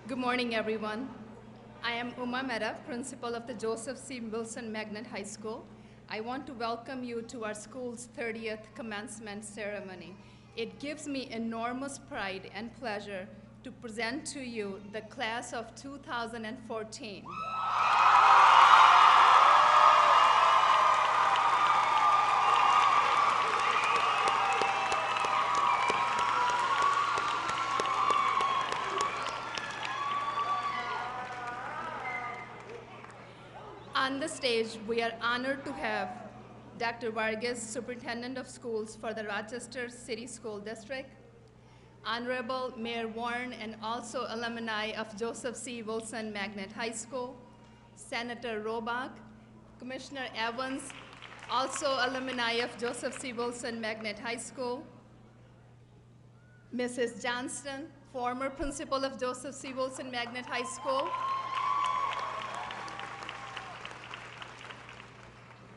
Good morning, everyone. I am Uma Mehta, principal of the Joseph C. Wilson Magnet High School. I want to welcome you to our school's 30th commencement ceremony. It gives me enormous pride and pleasure to present to you the class of 2014. On the stage, we are honored to have Dr. Vargas, Superintendent of Schools for the Rochester City School District, Honorable Mayor Warren, and also alumni of Joseph C. Wilson Magnet High School, Senator Robach, Commissioner Evans, also alumni of Joseph C. Wilson Magnet High School, Mrs. Johnston, former principal of Joseph C. Wilson Magnet High School.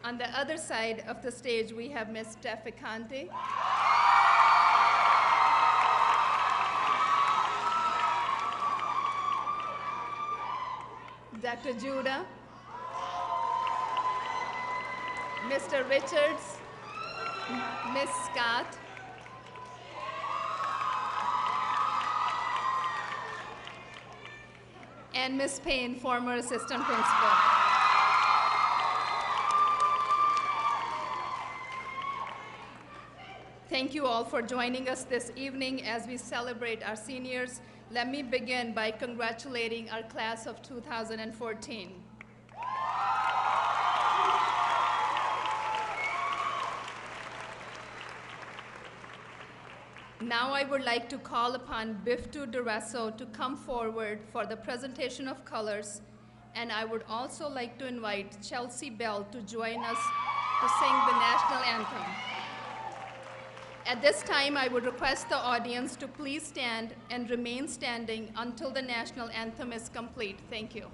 On the other side of the stage, we have Ms. Stefficante. Dr. Judah, Mr. Richards, Ms. Scott, and Ms. Payne, former assistant principal. Thank you all for joining us this evening as we celebrate our seniors. Let me begin by congratulating our class of 2014. Now I would like to call upon Biftu Duresso to come forward for the presentation of colors, and I would also like to invite Chelsea Bell to join us to sing the national anthem. At this time, I would request the audience to please stand and remain standing until the national anthem is complete. Thank you.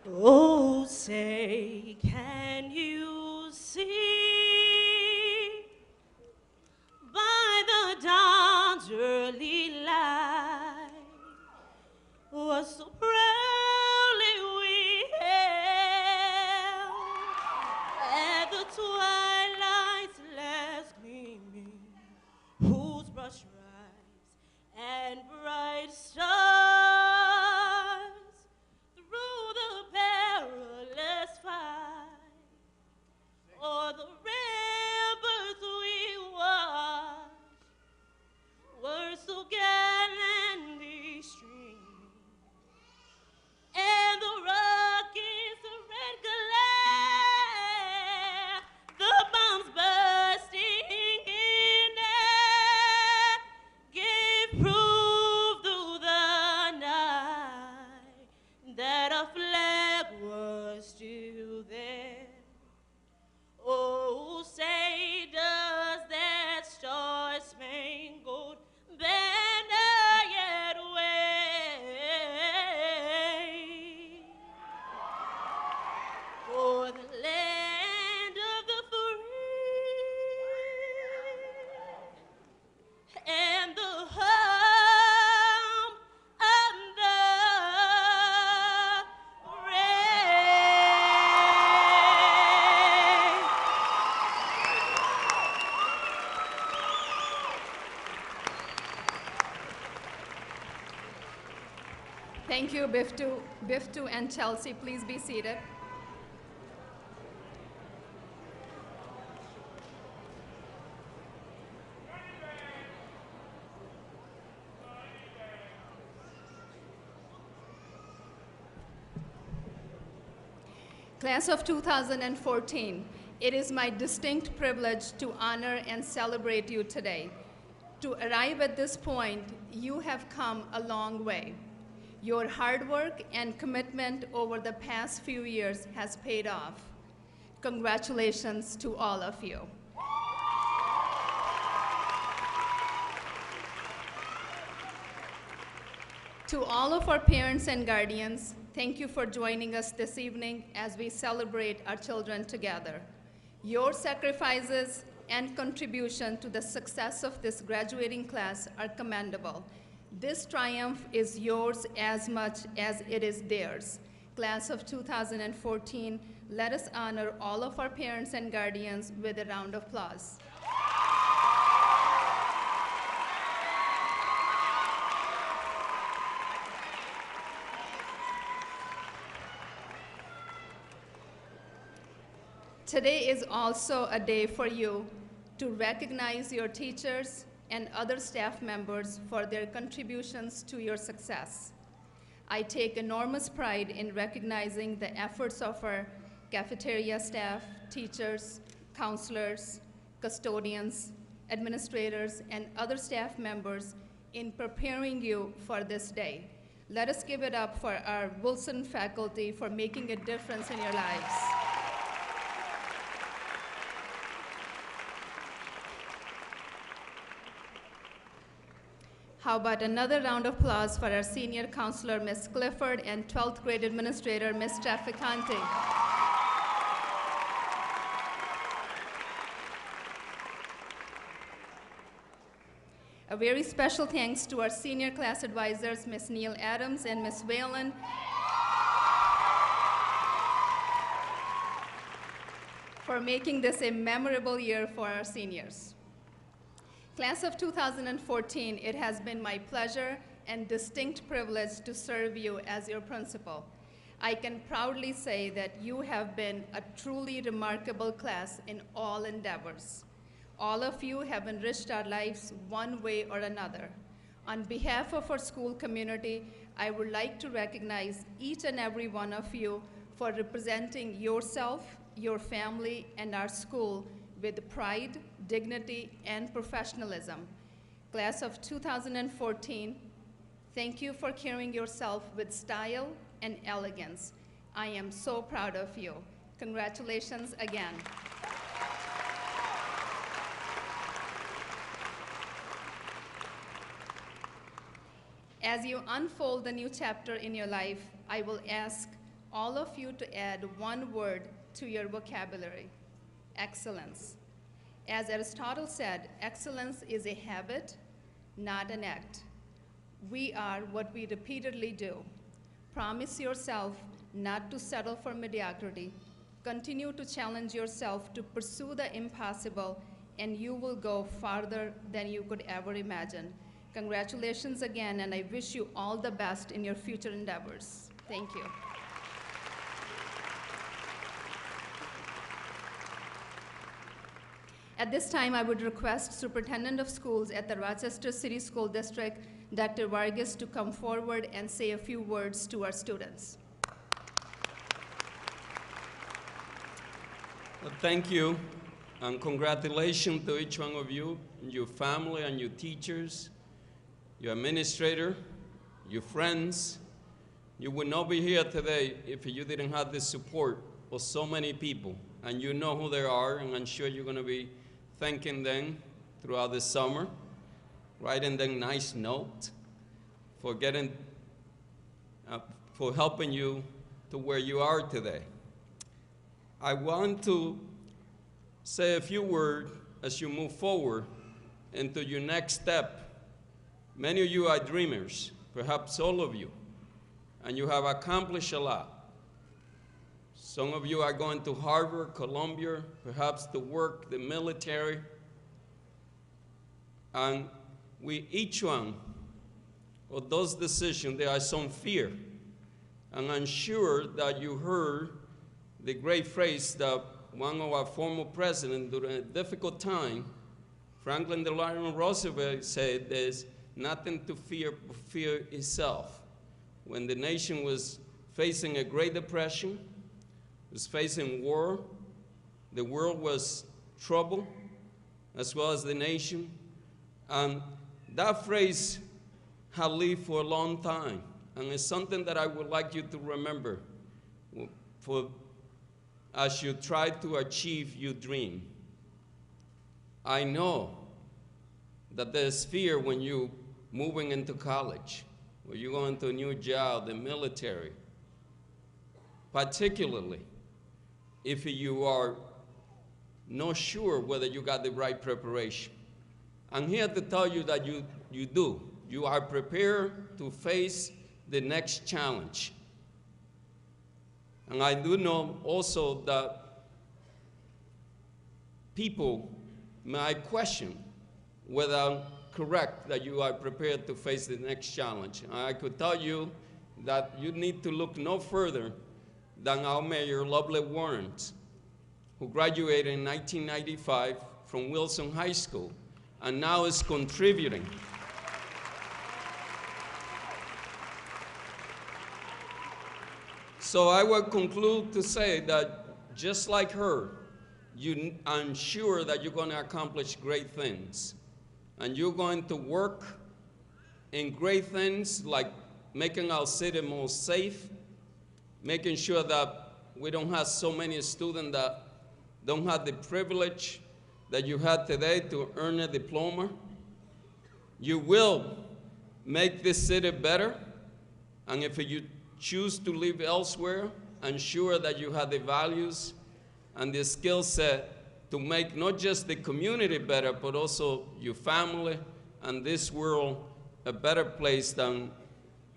Oh, say, can you see by the dawn's early light what so proudly we hailed at the twilight's last gleaming, whose brush rise and bright stars through the perilous fight, o'er the ramparts we watched, were so gallantly streaming, and the rocket's red glare, the bombs bursting in air, gave proof through the night that our flag was still there. Oh, say does that star-spangled banner yet wave for the land of the free and the home of the brave. Thank you, Biftu. Biftu and Chelsea, please be seated. Class of 2014, it is my distinct privilege to honor and celebrate you today. To arrive at this point, you have come a long way. Your hard work and commitment over the past few years has paid off. Congratulations to all of you. To all of our parents and guardians, Thank you for joining us this evening as we celebrate our children together. Your sacrifices and contribution to the success of this graduating class are commendable. This triumph is yours as much as it is theirs. Class of 2014, let us honor all of our parents and guardians with a round of applause. Today is also a day for you to recognize your teachers and other staff members for their contributions to your success. I take enormous pride in recognizing the efforts of our cafeteria staff, teachers, counselors, custodians, administrators, and other staff members in preparing you for this day. Let us give it up for our Wilson faculty for making a difference in your lives. How about another round of applause for our senior counselor, Ms. Clifford, and 12th grade administrator, Ms. Trafficante. A very special thanks to our senior class advisors, Ms. Neil Adams and Ms. Whalen, for making this a memorable year for our seniors. Class of 2014, it has been my pleasure and distinct privilege to serve you as your principal. I can proudly say that you have been a truly remarkable class in all endeavors. All of you have enriched our lives one way or another. On behalf of our school community, I would like to recognize each and every one of you for representing yourself, your family, and our school with pride, dignity, and professionalism. Class of 2014, thank you for carrying yourself with style and elegance. I am so proud of you. Congratulations again. As you unfold the new chapter in your life, I will ask all of you to add one word to your vocabulary: excellence. As Aristotle said, excellence is a habit, not an act. We are what we repeatedly do. Promise yourself not to settle for mediocrity. Continue to challenge yourself to pursue the impossible, and you will go farther than you could ever imagine. Congratulations again, and I wish you all the best in your future endeavors. Thank you. At this time, I would request Superintendent of Schools at the Rochester City School District, Dr. Vargas, to come forward and say a few words to our students. Well, thank you, and congratulations to each one of you, and your family, and your teachers, your administrator, your friends. You would not be here today if you didn't have the support of so many people, and you know who they are, and I'm sure you're going to be thanking them throughout the summer, writing them nice notes for for helping you to where you are today. I want to say a few words as you move forward into your next step. Many of you are dreamers, perhaps all of you, and you have accomplished a lot. Some of you are going to Harvard, Columbia, perhaps to work, the military. And with each one of those decisions, there is some fear. And I'm sure that you heard the great phrase that one of our former presidents during a difficult time, Franklin Delano Roosevelt, said, there's nothing to fear but fear itself. When the nation was facing a Great Depression, was facing war, the world was troubled, as well as the nation. And that phrase has lived for a long time. And it's something that I would like you to remember as you try to achieve your dream. I know that there's fear when you're moving into college, or you're going to a new job, the military, particularly if you are not sure whether you got the right preparation. I'm here to tell you that you do. You are prepared to face the next challenge. And I do know also that people might question whether I'm correct that you are prepared to face the next challenge. And I could tell you that you need to look no further than our mayor, Lovely Warren, who graduated in 1995 from Wilson High School and now is contributing. So I will conclude to say that just like her, I'm sure that you're going to accomplish great things. And you're going to work in great things like making our city more safe, making sure that we don't have so many students that don't have the privilege that you had today to earn a diploma. You will make this city better, and if you choose to live elsewhere, ensure that you have the values and the skill set to make not just the community better, but also your family and this world a better place than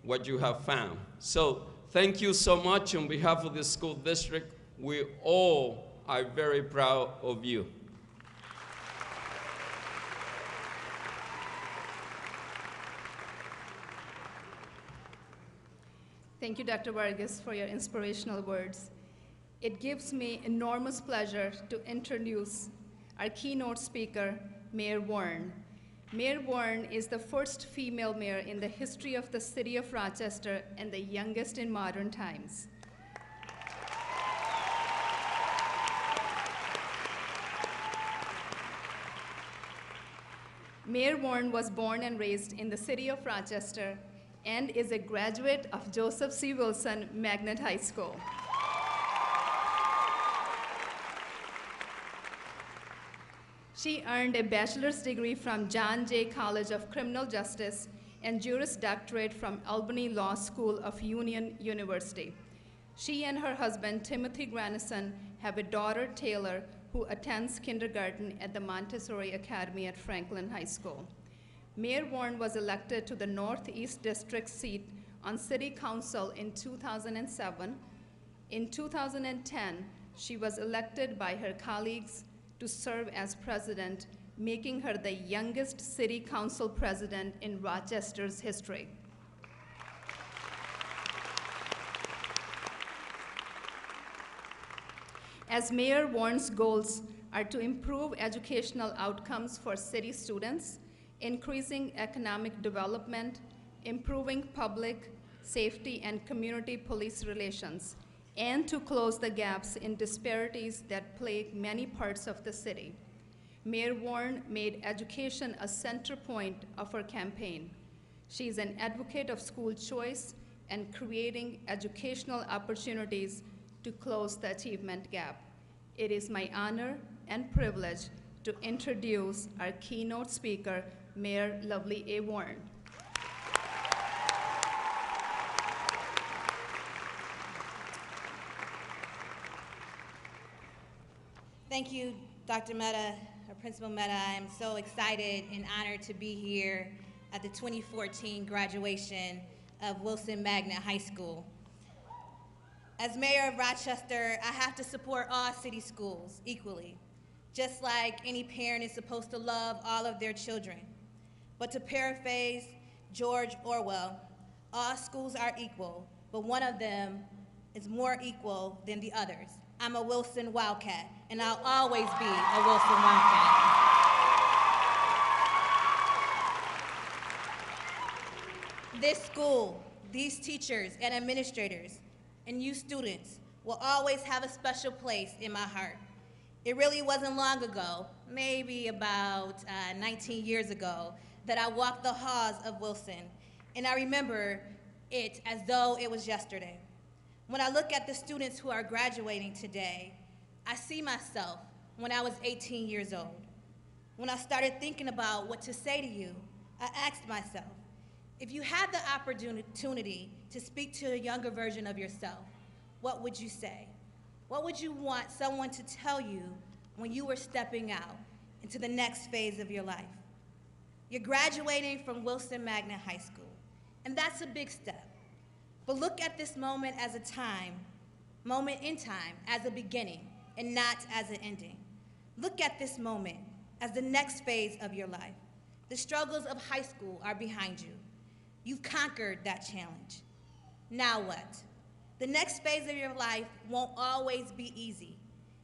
what you have found. So thank you so much on behalf of the school district. We all are very proud of you. Thank you, Dr. Vargas, for your inspirational words. It gives me enormous pleasure to introduce our keynote speaker, Mayor Warren. Mayor Warren is the first female mayor in the history of the city of Rochester and the youngest in modern times. Mayor Warren was born and raised in the city of Rochester and is a graduate of Joseph C. Wilson Magnet High School. She earned a bachelor's degree from John Jay College of Criminal Justice and Juris Doctorate from Albany Law School of Union University. She and her husband, Timothy Granison, have a daughter, Taylor, who attends kindergarten at the Montessori Academy at Franklin High School. Mayor Warren was elected to the Northeast District seat on City Council in 2007. In 2010, she was elected by her colleagues to serve as president, making her the youngest city council president in Rochester's history. As Mayor Warren's goals are to improve educational outcomes for city students, increasing economic development, improving public safety and community police relations, and to close the gaps in disparities that plague many parts of the city. Mayor Warren made education a center point of her campaign. She is an advocate of school choice and creating educational opportunities to close the achievement gap. It is my honor and privilege to introduce our keynote speaker, Mayor Lovely A. Warren. Thank you, Dr. Mehta, or Principal Mehta. I am so excited and honored to be here at the 2014 graduation of Wilson Magnet High School. As mayor of Rochester, I have to support all city schools equally, just like any parent is supposed to love all of their children. But to paraphrase George Orwell, all schools are equal, but one of them is more equal than the others. I'm a Wilson Wildcat, and I'll always be a Wilson Wildcat. This school, these teachers and administrators, and you students will always have a special place in my heart. It really wasn't long ago, maybe about 19 years ago, that I walked the halls of Wilson, and I remember it as though it was yesterday. When I look at the students who are graduating today, I see myself when I was 18 years old. When I started thinking about what to say to you, I asked myself, if you had the opportunity to speak to a younger version of yourself, what would you say? What would you want someone to tell you when you were stepping out into the next phase of your life? You're graduating from Wilson Magnet High School, and that's a big step. But look at this moment as a moment in time, as a beginning and not as an ending. Look at this moment as the next phase of your life. The struggles of high school are behind you. You've conquered that challenge. Now what? The next phase of your life won't always be easy,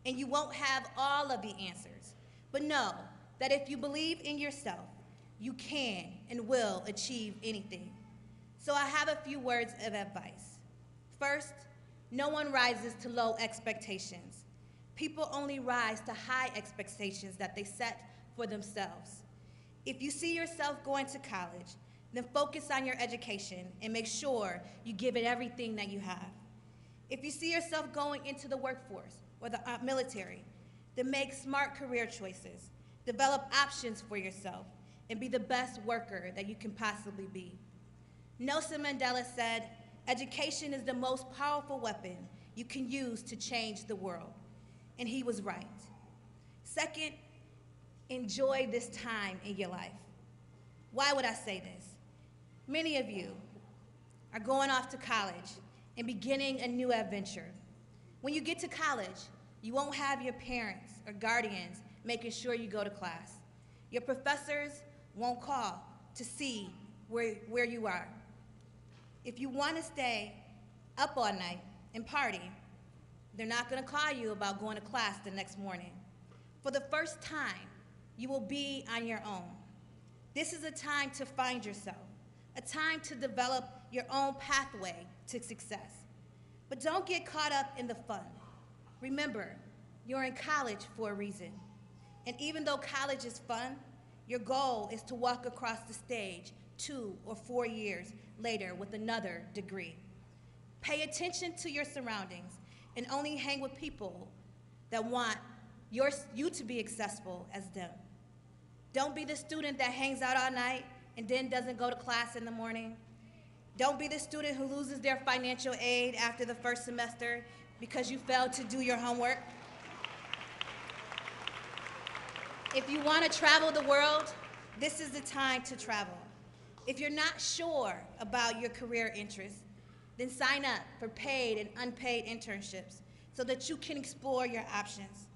and you won't have all of the answers. But know that if you believe in yourself, you can and will achieve anything. So I have a few words of advice. First, no one rises to low expectations. People only rise to high expectations that they set for themselves. If you see yourself going to college, then focus on your education and make sure you give it everything that you have. If you see yourself going into the workforce or the military, then make smart career choices, develop options for yourself, and be the best worker that you can possibly be. Nelson Mandela said, "Education is the most powerful weapon you can use to change the world." And he was right. Second, enjoy this time in your life. Why would I say this? Many of you are going off to college and beginning a new adventure. When you get to college, you won't have your parents or guardians making sure you go to class. Your professors won't call to see where you are. If you want to stay up all night and party, they're not going to call you about going to class the next morning. For the first time, you will be on your own. This is a time to find yourself, a time to develop your own pathway to success. But don't get caught up in the fun. Remember, you're in college for a reason. And even though college is fun, your goal is to walk across the stage 2 or 4 years later with another degree. Pay attention to your surroundings and only hang with people that want you to be successful as them. Don't be the student that hangs out all night and then doesn't go to class in the morning. Don't be the student who loses their financial aid after the first semester because you failed to do your homework. If you want to travel the world, this is the time to travel. If you're not sure about your career interests, then sign up for paid and unpaid internships so that you can explore your options.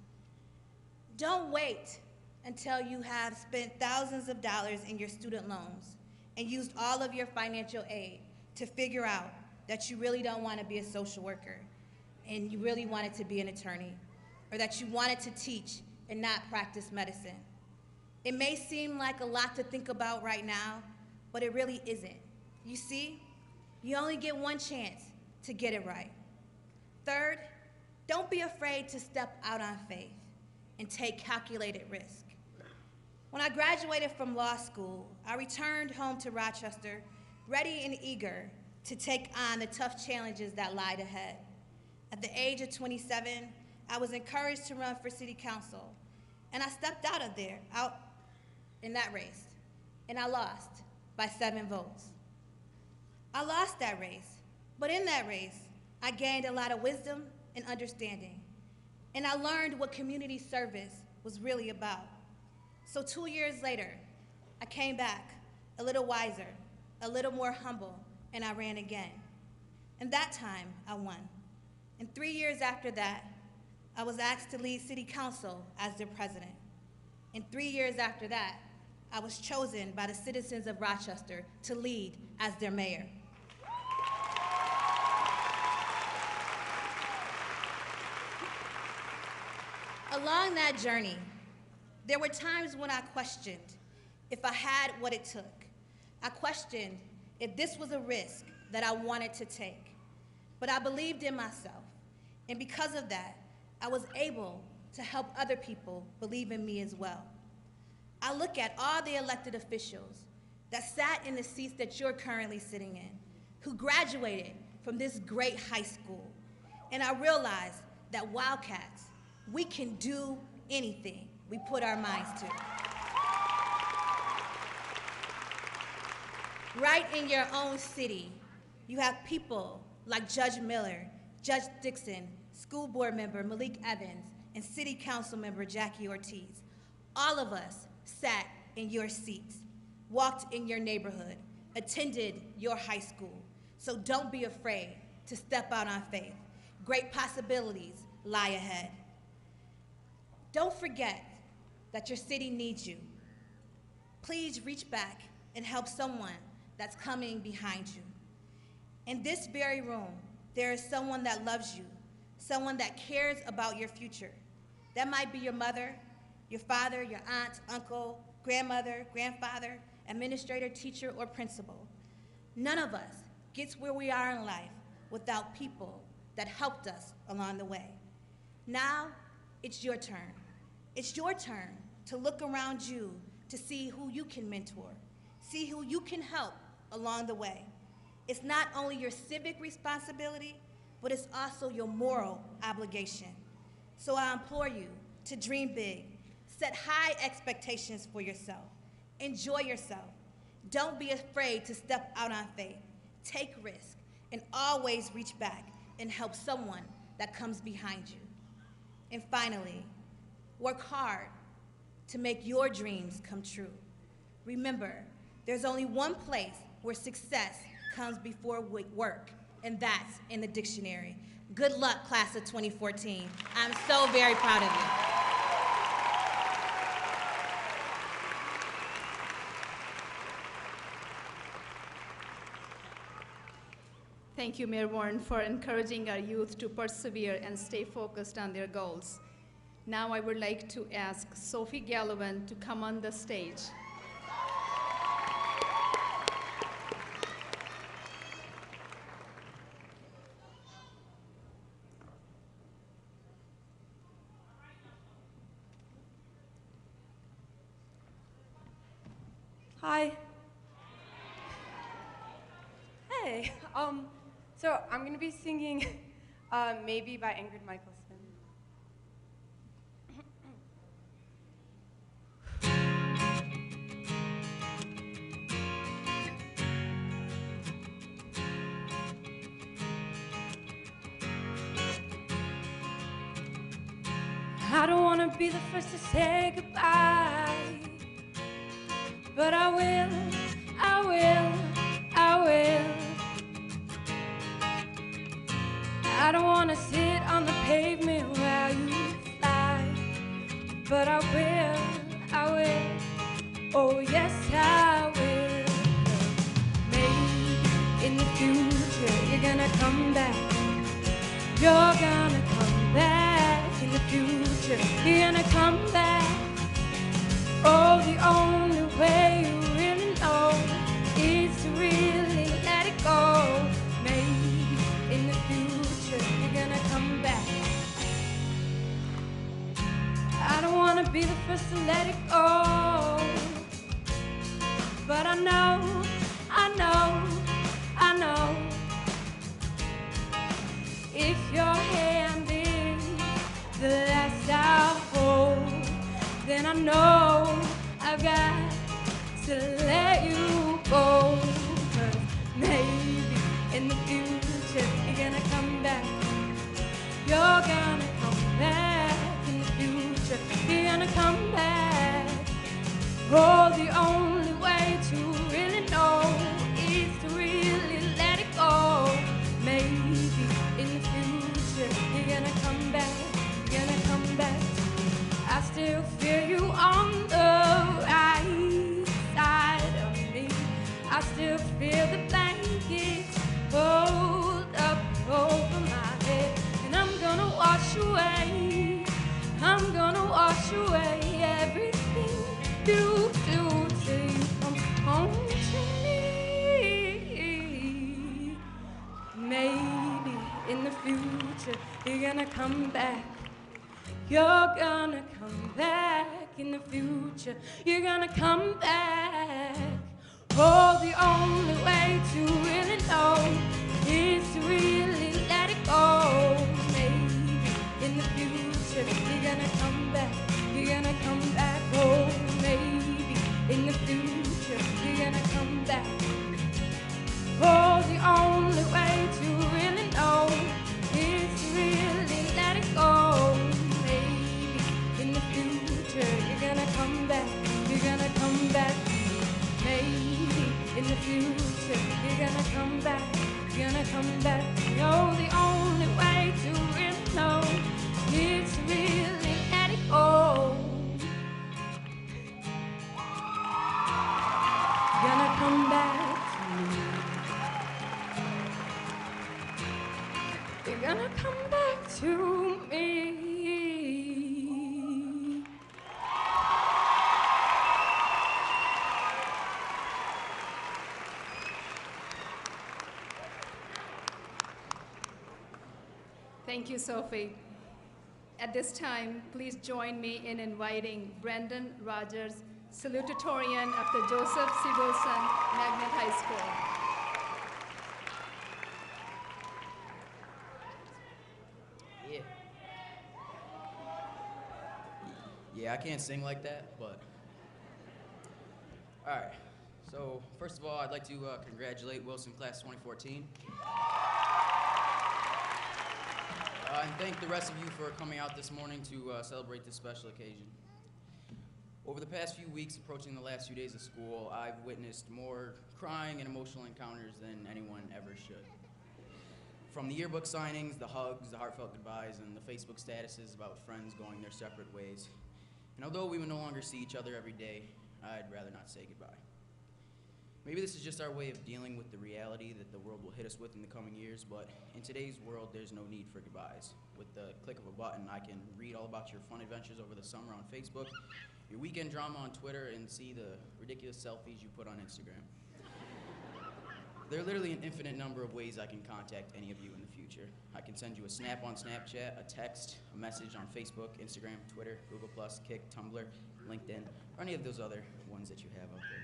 Don't wait until you have spent thousands of dollars in your student loans and used all of your financial aid to figure out that you really don't want to be a social worker and you really wanted to be an attorney, or that you wanted to teach and not practice medicine. It may seem like a lot to think about right now, but it really isn't. You see, you only get one chance to get it right. Third, don't be afraid to step out on faith and take calculated risk. When I graduated from law school, I returned home to Rochester, ready and eager to take on the tough challenges that lied ahead. At the age of 27, I was encouraged to run for city council, and I stepped out in that race, and I lost by 7 votes. I lost that race, but in that race, I gained a lot of wisdom and understanding, and I learned what community service was really about. So 2 years later, I came back a little wiser, a little more humble, and I ran again. And that time, I won. And 3 years after that, I was asked to lead city council as their president. And 3 years after that, I was chosen by the citizens of Rochester to lead as their mayor. Along that journey, there were times when I questioned if I had what it took. I questioned if this was a risk that I wanted to take. But I believed in myself, and because of that, I was able to help other people believe in me as well. I look at all the elected officials that sat in the seats that you're currently sitting in, who graduated from this great high school, and I realized that Wildcats, we can do anything we put our minds to. Right in your own city, you have people like Judge Miller, Judge Dixon, School Board Member Malik Evans, and City Council Member Jackie Ortiz. All of us sat in your seats, walked in your neighborhood, attended your high school. So don't be afraid to step out on faith. Great possibilities lie ahead. Don't forget that your city needs you. Please reach back and help someone that's coming behind you. In this very room, there is someone that loves you, someone that cares about your future. That might be your mother, your father, your aunt, uncle, grandmother, grandfather, administrator, teacher, or principal. None of us gets where we are in life without people that helped us along the way. Now, it's your turn. It's your turn to look around you to see who you can mentor, see who you can help along the way. It's not only your civic responsibility, but it's also your moral obligation. So I implore you to dream big, set high expectations for yourself, enjoy yourself. Don't be afraid to step out on faith, take risks, and always reach back and help someone that comes behind you. And finally, work hard to make your dreams come true. Remember, there's only one place where success comes before work, and that's in the dictionary. Good luck, class of 2014. I'm so very proud of you. Thank you, Mayor Warren, for encouraging our youth to persevere and stay focused on their goals. Now I would like to ask Sophie Gallivan to come on the stage. Hi. Hey. So I'm gonna be singing "Maybe" by Ingrid Michaelson. I don't wanna be the first to say goodbye, but I will, I will, I will. I don't wanna sit on the pavement while you fly, but I will, I will, oh yes I will. Maybe in the future you're gonna come back, you're gonna come back in the future, you're gonna come back. Oh, the only way you really know is to really let it go. Maybe in the future you're gonna come back. I don't wanna be the first to let it go, but I know, I know, I know, if your hand is the last I'll hold, then I know I've got to let you go. 'Cause maybe in the future you're gonna come back, you're gonna come back in the future, you're gonna come back. Oh, the only way to really know is to really let it go. Maybe in the future you're gonna come back, you're gonna come back. I still feel you on the right side of me. I still feel the blankets rolled up over my head. And I'm gonna wash away, I'm gonna wash away everything you do till you come home to me. Maybe in the future you're gonna come back, you're gonna come back in the future, you're gonna come back. Oh, the only way to really know is to really let it go. Maybe in the future you're gonna come back, you're gonna come back. Oh, maybe in the future you're gonna come back. Oh, the only way to really know is future. You're gonna come back, you're gonna come back. No, the only way to really know is to really let it go. You're gonna come back to me. You're gonna come back to me. Thank you, Sophie. At this time, please join me in inviting Brendan Rogers, salutatorian of the Joseph C. Wilson Magnet High School. Yeah. Yeah, I can't sing like that, but. All right. So, first of all, I'd like to congratulate Wilson Class 2014. And thank the rest of you for coming out this morning to celebrate this special occasion. Over the past few weeks, approaching the last few days of school, I've witnessed more crying and emotional encounters than anyone ever should. From the yearbook signings, the hugs, the heartfelt goodbyes, and the Facebook statuses about friends going their separate ways. And although we will no longer see each other every day, I'd rather not say goodbye. Maybe this is just our way of dealing with the reality that the world will hit us with in the coming years, but in today's world, there's no need for goodbyes. With the click of a button, I can read all about your fun adventures over the summer on Facebook, your weekend drama on Twitter, and see the ridiculous selfies you put on Instagram. There are literally an infinite number of ways I can contact any of you in the future. I can send you a snap on Snapchat, a text, a message on Facebook, Instagram, Twitter, Google+, Kik, Tumblr, LinkedIn, or any of those other ones that you have out there.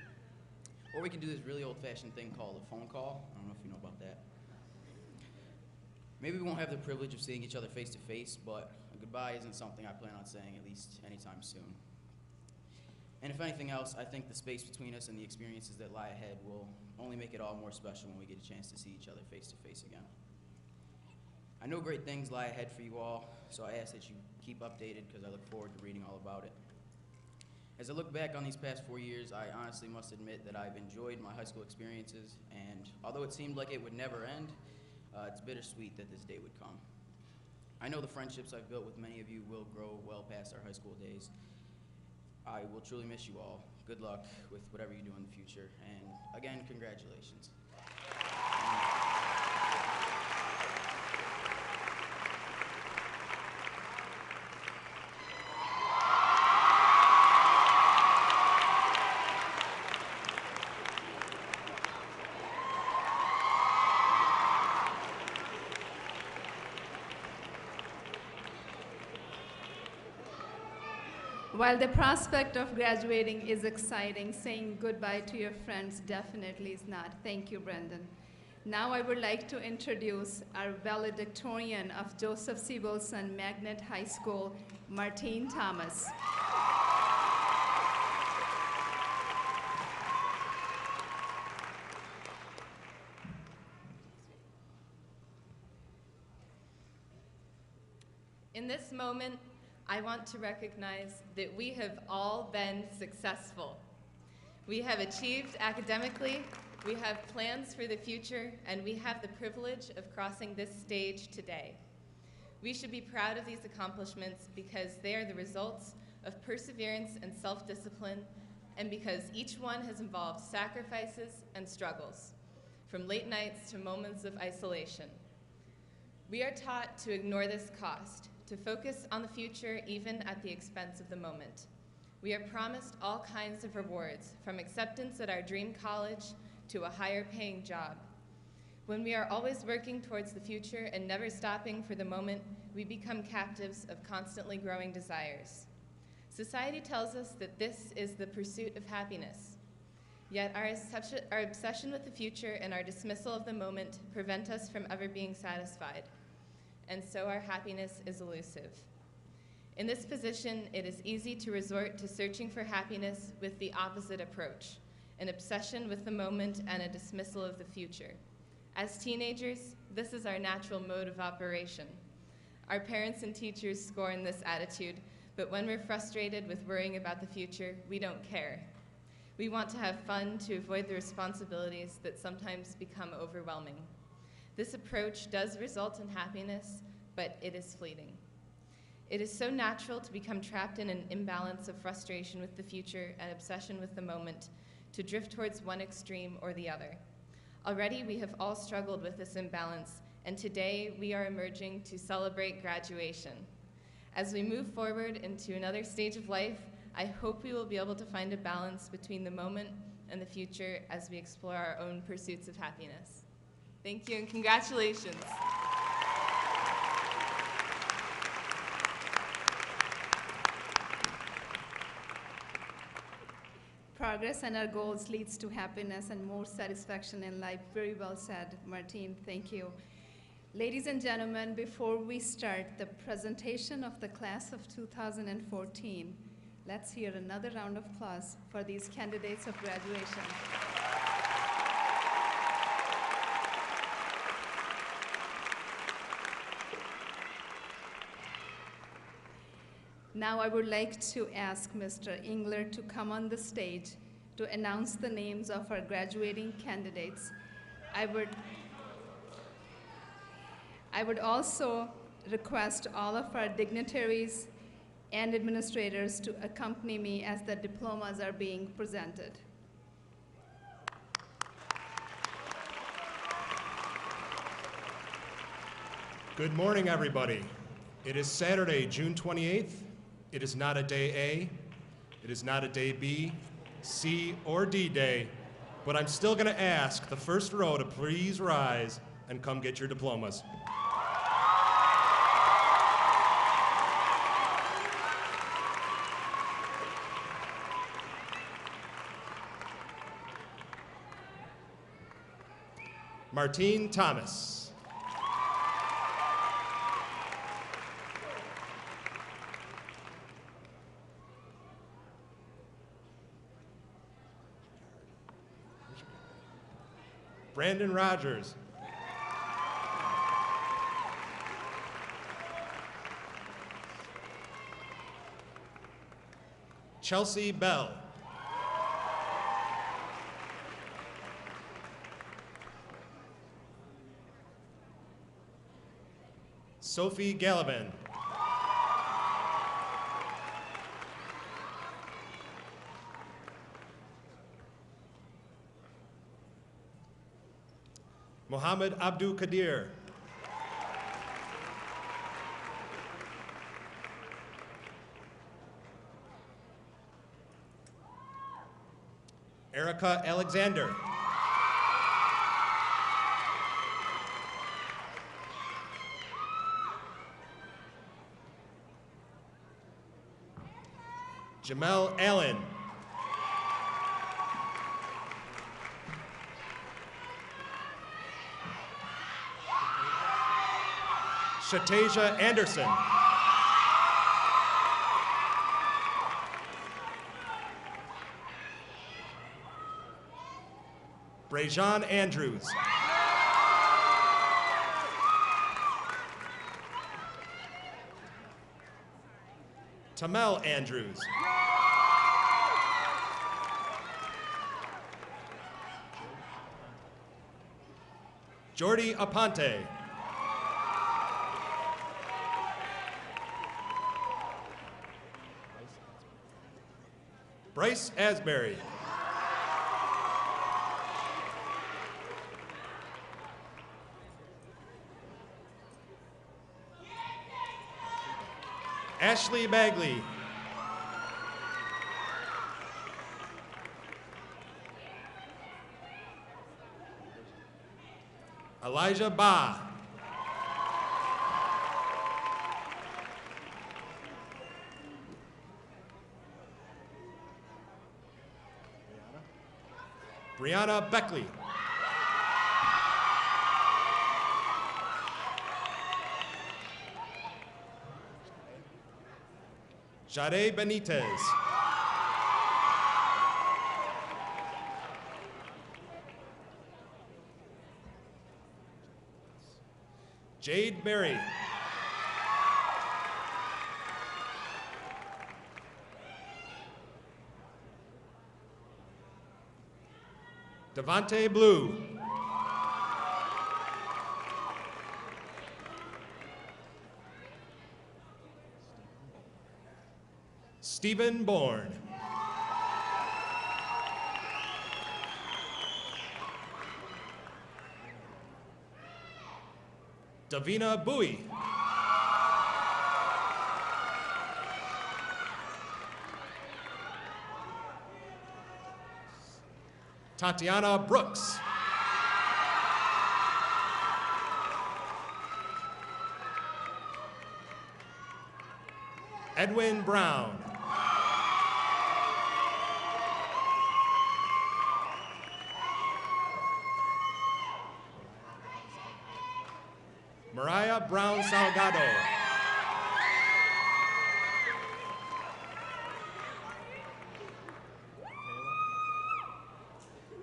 Or we can do this really old-fashioned thing called a phone call. I don't know if you know about that. Maybe we won't have the privilege of seeing each other face-to-face, but a goodbye isn't something I plan on saying at least anytime soon. And if anything else, I think the space between us and the experiences that lie ahead will only make it all more special when we get a chance to see each other face-to-face again. I know great things lie ahead for you all, so I ask that you keep updated because I look forward to reading all about it. As I look back on these past 4 years, I honestly must admit that I've enjoyed my high school experiences, and although it seemed like it would never end, it's bittersweet that this day would come. I know the friendships I've built with many of you will grow well past our high school days. I will truly miss you all. Good luck with whatever you do in the future, and again, congratulations. While the prospect of graduating is exciting, saying goodbye to your friends definitely is not. Thank you, Brendan. Now I would like to introduce our valedictorian of Joseph C. Wilson Magnet High School, Martine Thomas. In this moment, I want to recognize that we have all been successful. We have achieved academically, we have plans for the future, and we have the privilege of crossing this stage today. We should be proud of these accomplishments because they are the results of perseverance and self-discipline, and because each one has involved sacrifices and struggles, from late nights to moments of isolation. We are taught to ignore this cost, to focus on the future even at the expense of the moment. We are promised all kinds of rewards, from acceptance at our dream college to a higher paying job. When we are always working towards the future and never stopping for the moment, we become captives of constantly growing desires. Society tells us that this is the pursuit of happiness. Yet our obsession with the future and our dismissal of the moment prevent us from ever being satisfied. And so our happiness is elusive. In this position, it is easy to resort to searching for happiness with the opposite approach, an obsession with the moment and a dismissal of the future. As teenagers, this is our natural mode of operation. Our parents and teachers scorn this attitude, but when we're frustrated with worrying about the future, we don't care. We want to have fun to avoid the responsibilities that sometimes become overwhelming. This approach does result in happiness, but it is fleeting. It is so natural to become trapped in an imbalance of frustration with the future and obsession with the moment, to drift towards one extreme or the other. Already, we have all struggled with this imbalance, and today we are emerging to celebrate graduation. As we move forward into another stage of life, I hope we will be able to find a balance between the moment and the future as we explore our own pursuits of happiness. Thank you and congratulations. Progress and our goals leads to happiness and more satisfaction in life. Very well said, Martine. Thank you. Ladies and gentlemen, before we start the presentation of the class of 2014, let's hear another round of applause for these candidates of graduation. Now I would like to ask Mr. Engler to come on the stage to announce the names of our graduating candidates. I would also request all of our dignitaries and administrators to accompany me as the diplomas are being presented. Good morning, everybody. It is Saturday, June 28th. It is not a day A, it is not a day B, C, or D day, but I'm still gonna ask the first row to please rise and come get your diplomas. Martine Thomas. Brandon Rogers. Chelsea Bell. Sophie Gallivan. Mohammed Abdul Kadir. Erica Alexander. Jamel Allen. Shatasia Anderson. Brajan Andrews. Tamel Andrews. Jordi Aponte. Bryce Asbury. Ashley Bagley. Elijah Ba. Brianna Beckley. Jade Benitez. Jade Berry. Devontae Blue. Stephen Bourne. Davina Bowie. Tatiana Brooks. Edwin Brown. Mariah Brown Salgado.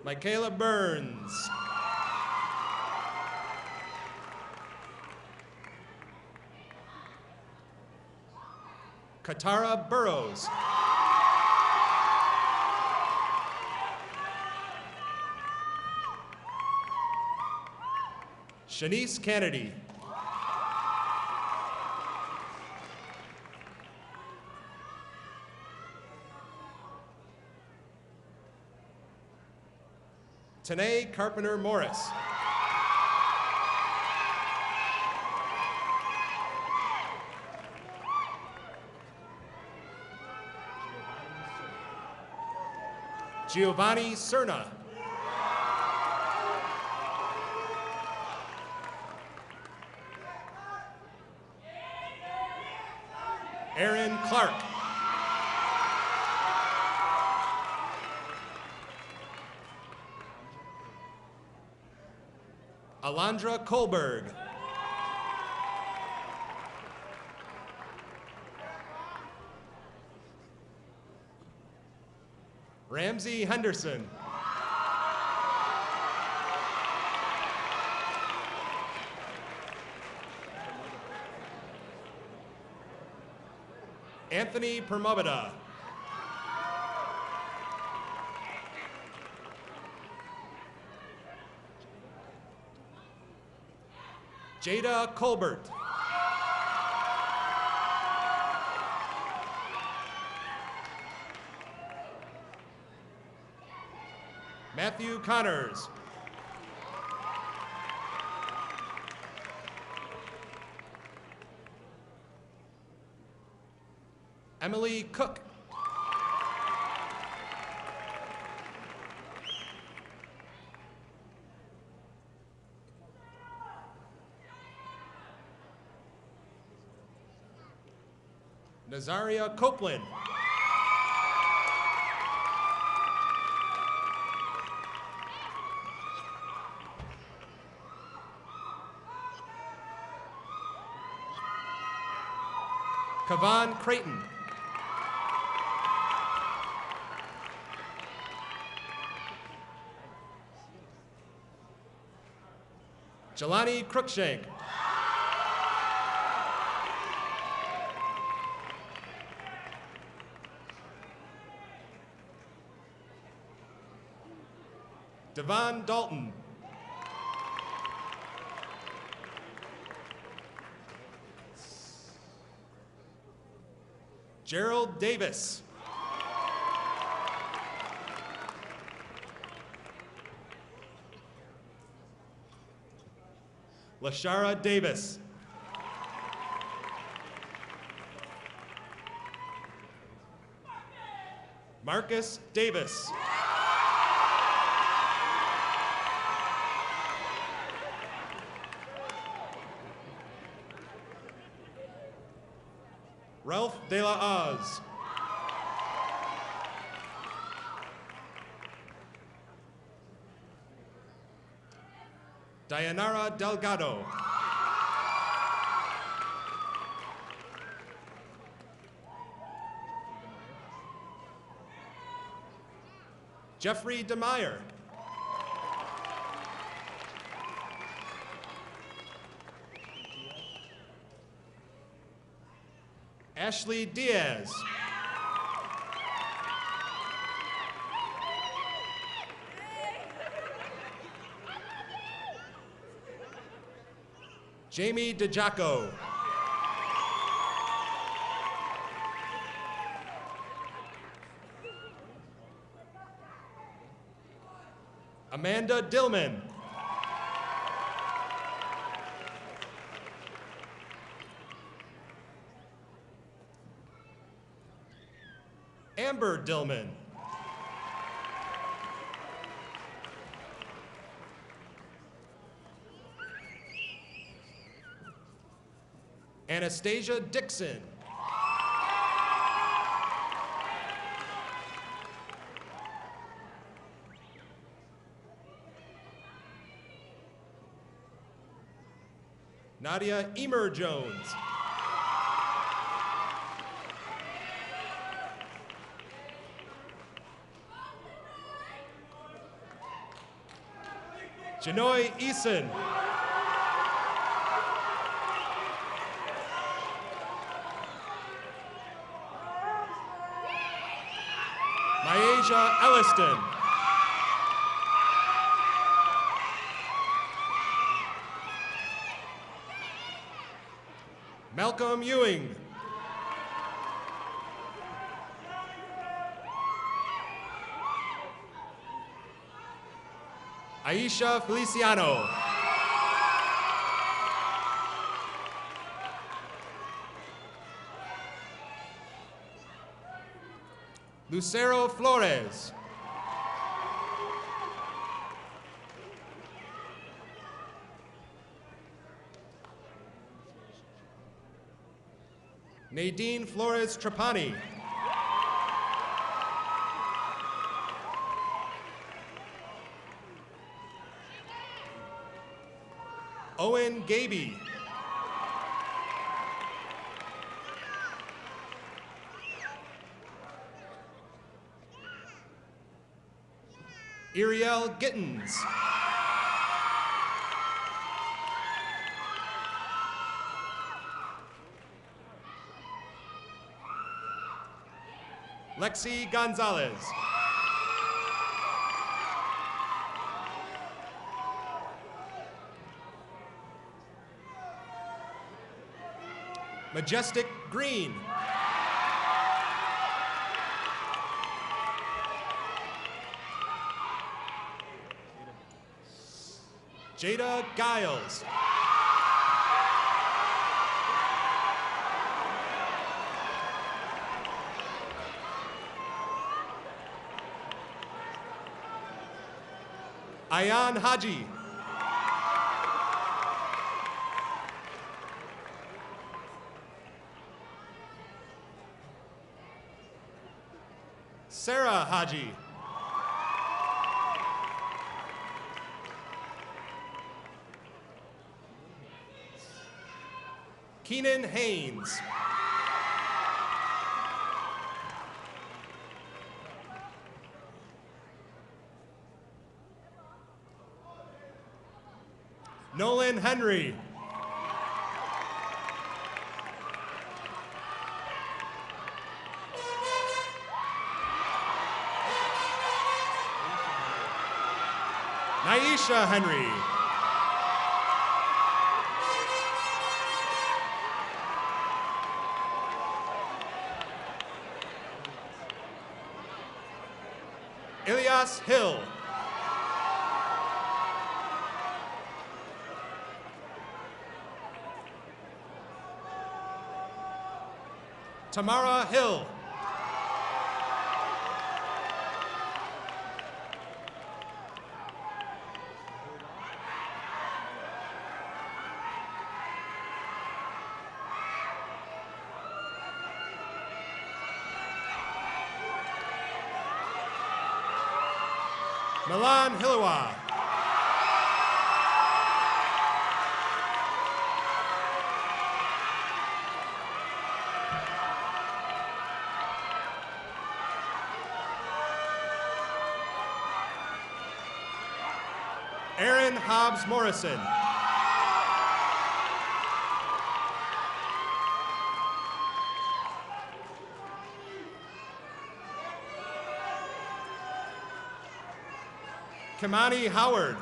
Michaela Burns. Katara Burrows. Shanice Kennedy. Tanae Carpenter Morris. Giovanni Cerna. Aaron Clark. Alondra Kohlberg. Ramsey Henderson. Anthony Permovida. Jada Colbert. Matthew Connors. Emily Cook. Nazaria Copeland. Kavan Creighton. Jelani Cruikshank. Devon Dalton. Gerald Davis. Lashara Davis. Marcus Davis. Ralph De La Oz. Dayanara Delgado. Jeffrey DeMeyer. Ashley Diaz. Jamie DeJaco. Amanda Dillman. Amber Dillman. Anastasia Dixon. Nadia Emer Jones. Janoy Eason. Myasia Elliston. Malcolm Ewing. Aisha Feliciano. Lucero Flores. Nadine Flores Trapani. Owen Gaby. Iriel Gittens. Lexi Gonzalez. Majestic Green. Jada Giles. Ayan Haji. Sarah Haji. Keenan Haynes. Nolan Henry. Naisha Henry. Ilyas Hill. Tamara Hill. Milan Hilawa. Aaron Hobbs Morrison. Kamani Howard.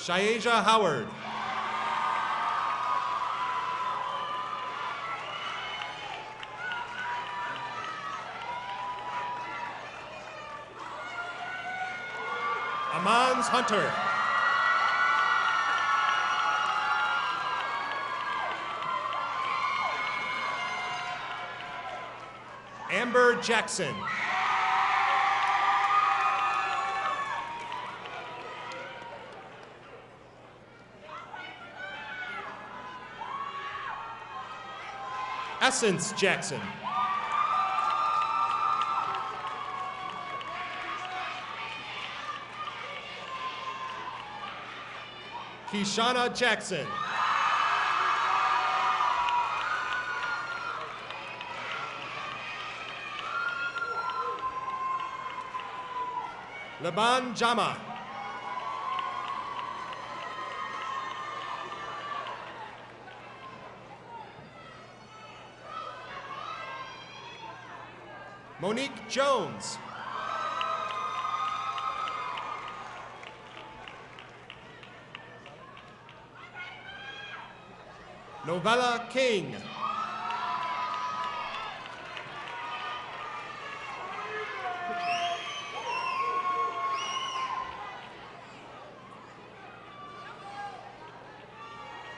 Shayaja Howard. Amans Hunter. Amber Jackson. Essence Jackson. Kishana Jackson. Laban Jama. Monique Jones. Novella King.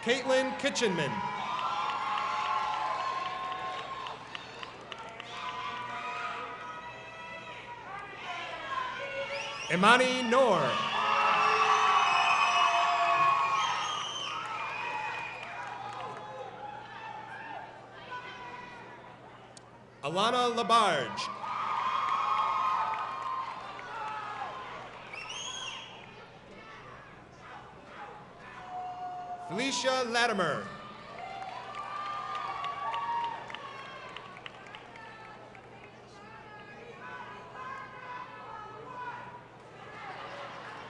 Caitlin Kitchenman. Imani Noor. Alana Labarge. Felicia Latimer.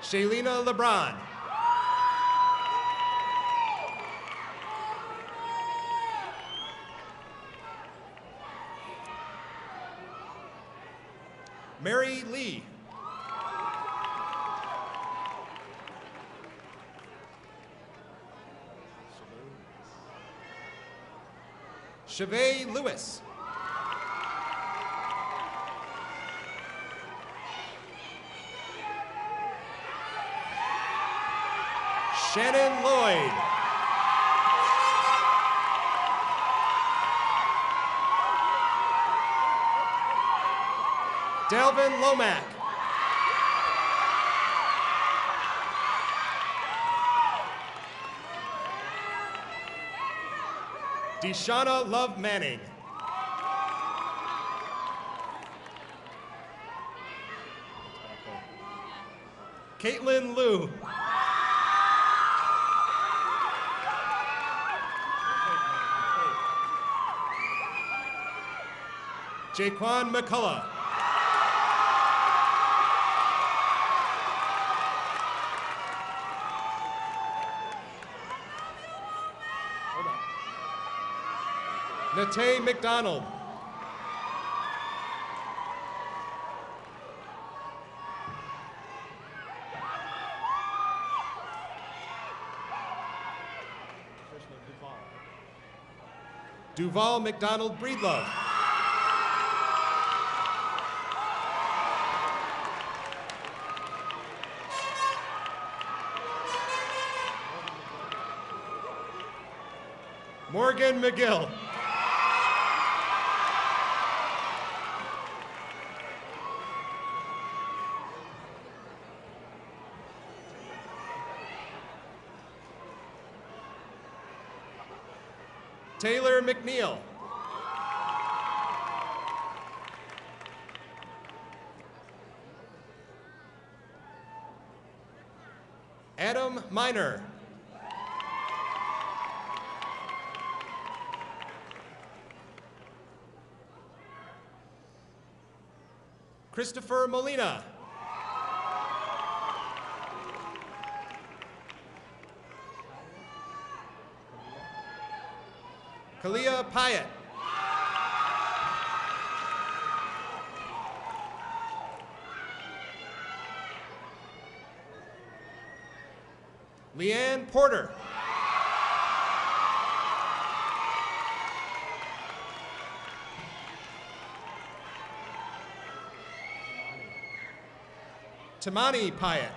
Shailena LeBron. Mary Lee. Chevy Lewis. Shannon Lloyd. Delvin Lomack. Deshauna Love Manning. Caitlin Liu. Jaquan McCullough. Nate McDonald. Duval McDonald Breedlove. Morgan McGill. Taylor McNeil. Adam Miner. Christopher Molina. Kalia Pyatt. Leanne Porter. Tamani Pyatt.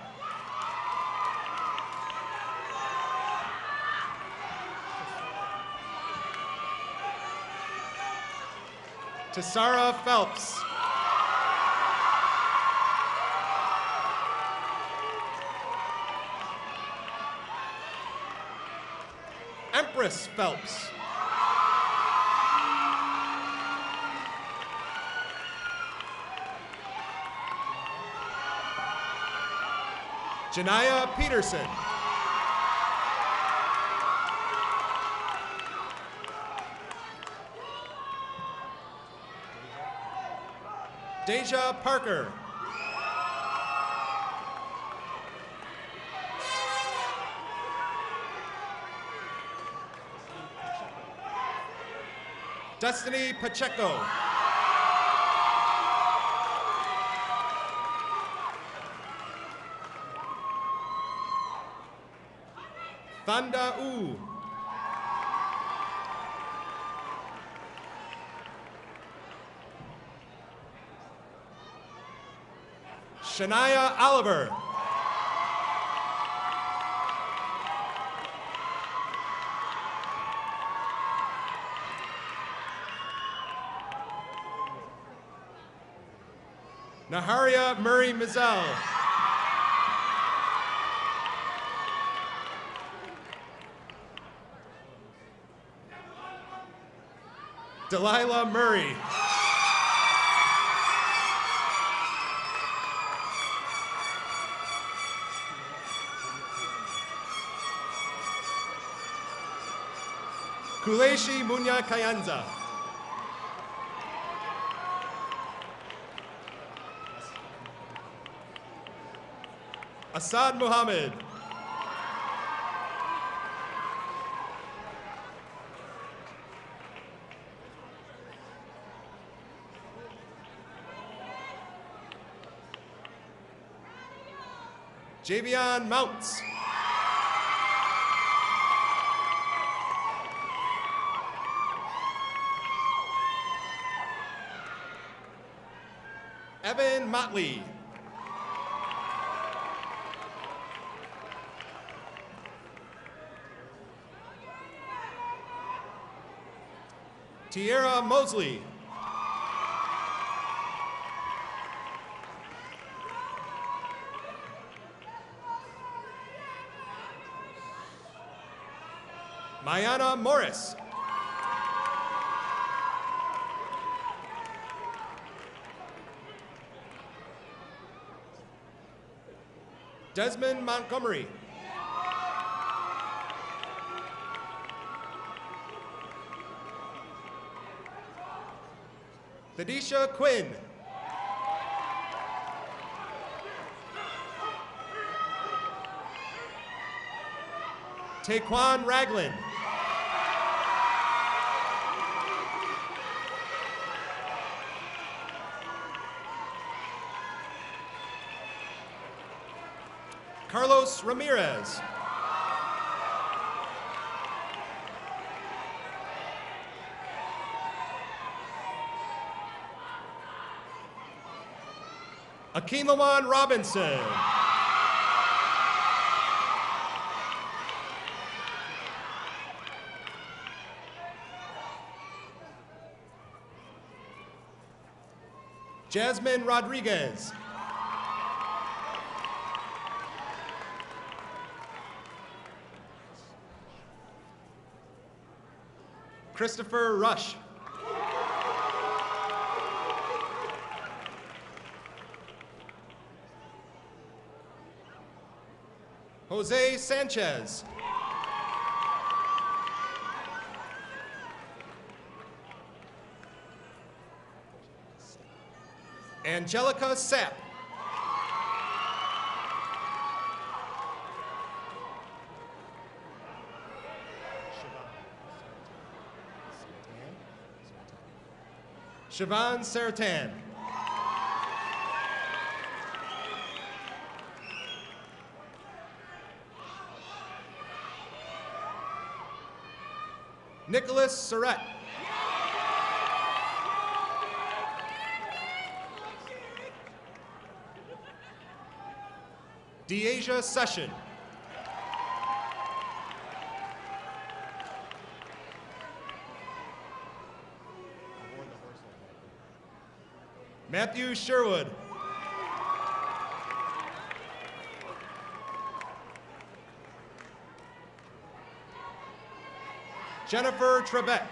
Tessara Phelps. Empress Phelps. Janaya Peterson. Deja Parker. Destiny Pacheco. Thanda U. Shania Oliver. Naharia Murray Mizell. Delilah Murray. Kuleshi Munya Kayanza. Asad Muhammad. Javion Mounts. Evan Motley. Tierra Mosley. Mayana Morris. Desmond Montgomery. Thadisha Quinn. Taquan Ragland. Carlos Ramirez. Akinlawan Robinson. Jasmine Rodriguez. Christopher Rush. Jose Sanchez. Angelica Sapp. Siobhan Sertan. Nicholas Surratt. Deasia Session. Matthew Sherwood. Jennifer Trebek.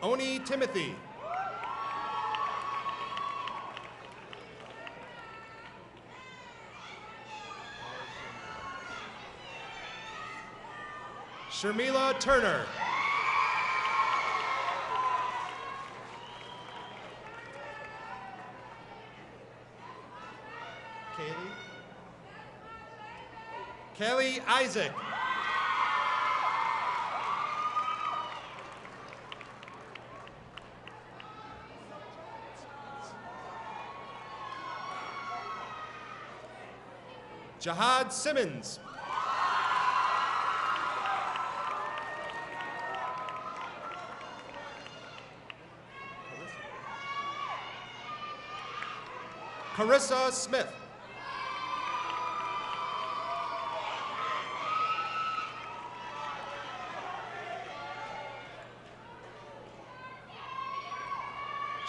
Oni Timothy. Sharmila Turner. Kelly Isaac. Jihad Simmons. Carissa Smith.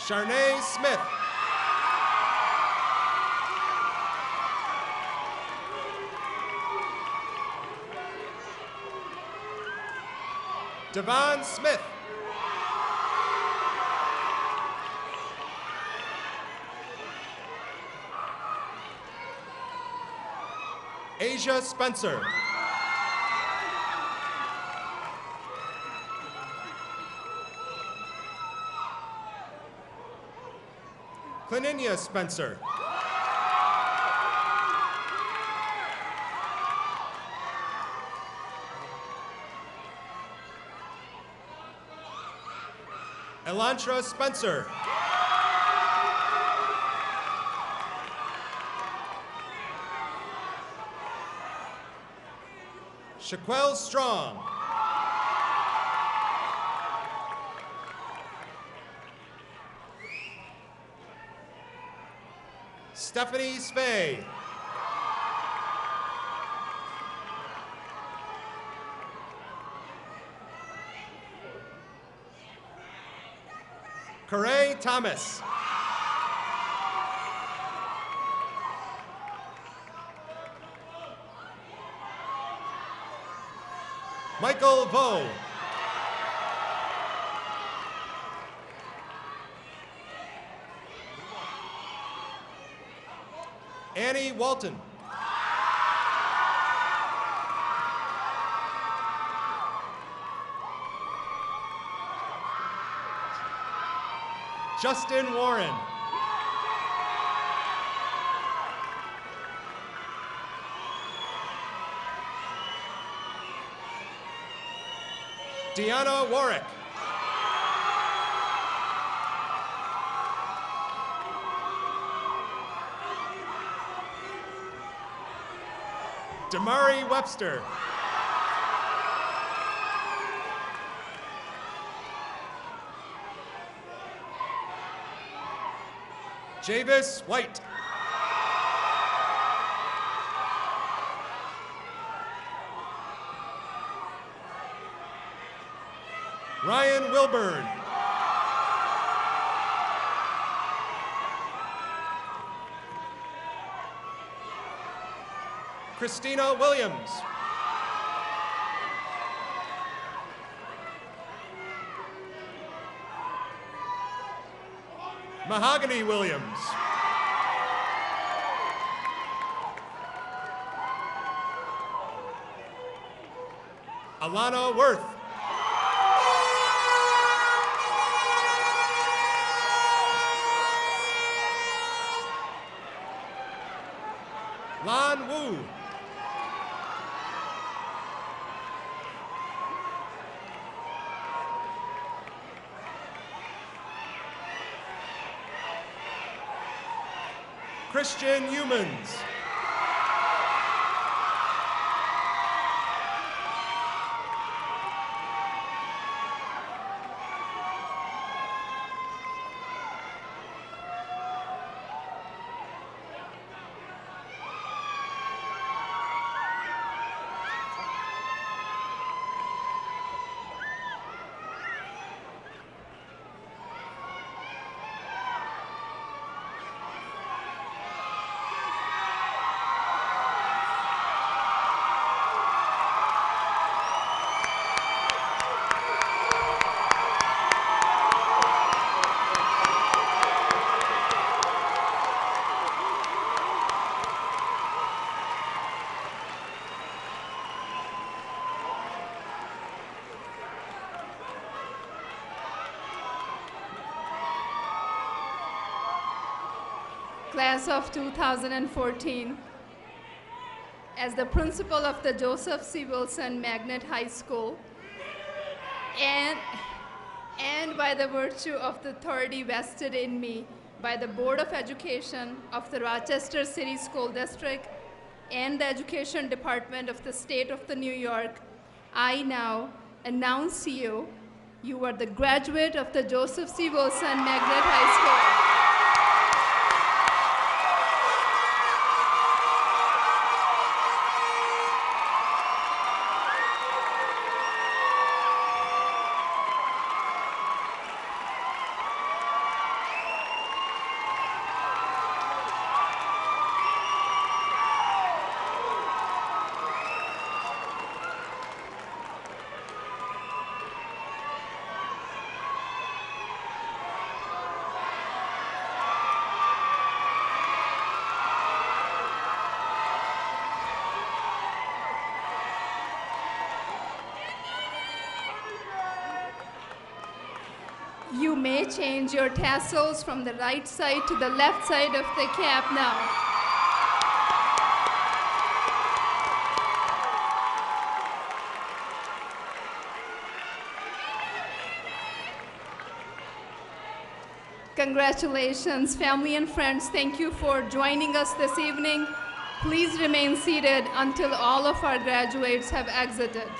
Sharnae Smith. Devon Smith. Asia Spencer. Clininia Spencer. Elantra Spencer. Shaquelle Strong. Stephanie Svay. Corey Thomas. Michael Vo. Annie Walton. Justin Warren. Deanna Warwick. Damari Webster. Javis White. Ryan Wilburn. Christina Williams. Mahogany Williams. Alana Worth. Lan Wu. Christian Humans. Class of 2014, as the principal of the Joseph C. Wilson Magnet High School, and by the virtue of the authority vested in me by the Board of Education of the Rochester City School District and the Education Department of the State of New York, I now announce you are the graduate of the Joseph C. Wilson Magnet High School. You may change your tassels from the right side to the left side of the cap now. Congratulations, family and friends. Thank you for joining us this evening. Please remain seated until all of our graduates have exited.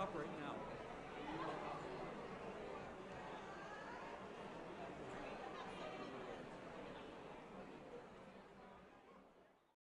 up right now.